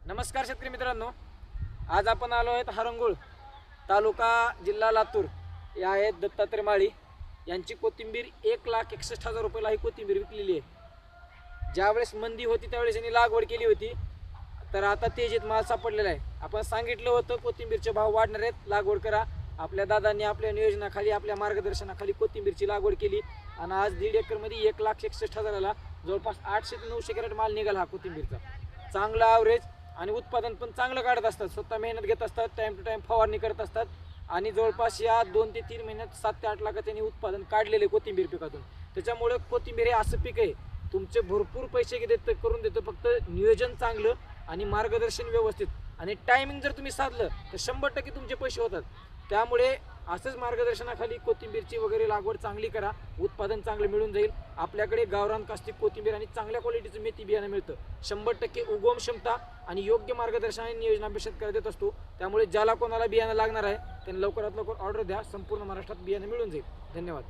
नमस्कार शेतकरी मित्रांनो, आज आपण आलो आहेत हरंगुळ तालुका जिल्हा लातूर. या आहेत दत्तात्रय माळी यांची कोथिंबीर 1,61,000 रुपयाला ही कोथिंबीर विकलेली आहे. ज्यावेळेस मंदी होती त्यावेळेस यांनी लागवड केली होती, तर आता तेजीत माल सापडलेला आहे. आपण सांगितलं होतं कोथिंबीरचे भाव वाढणार आहेत, लागवड करा. आपल्या दादांनी आपल्या नियोजनाखाली आपल्या मार्गदर्शनाखाली कोथिंबीरची लागवड केली आणि आज 1.5 एकरमध्ये 1,61,000ला जवळपास 800 ते 900 कॅरेट माल निघाला. हा कोथिंबीरचा चांगला ॲव्हरेज आणि उत्पादन पण चांगलं काढत असतात. स्वतः मेहनत घेत असतात, टाइम टू टाइम फवारणी करत असतात आणि जवळपास या 2 ते 3 महिन्यात 7 ते 8 लाख त्यांनी उत्पादन काढलेले कोथिंबीर पिकातून. त्याच्यामुळे कोथिंबीर हे असं पीक आहे, तुमचे भरपूर पैसे करून देतं, फक्त नियोजन चांगलं आणि मार्गदर्शन व्यवस्थित आणि टायमिंग जर तुम्ही साधलं तर 100% तुमचे पैसे होतात. त्यामुळे असंच मार्गदर्शनाखाली कोथिंबीरची वगैरे लागवड चांगली करा, उत्पादन चांगलं मिळून जाईल. आपल्याकडे गावरान कास्टिक कोथिंबीर आणि चांगल्या क्वालिटीचं मेथी बियाणं मिळतं. 100% उगम क्षमता आणि योग्य मार्गदर्शन आणि नियोजन शेतकऱ्याला देत असतो. त्यामुळे ज्याला कोणाला बियाणं लागणार आहे त्यांनी लवकरात लवकर ऑर्डर द्या, संपूर्ण महाराष्ट्रात बियाणं मिळून जाईल. धन्यवाद.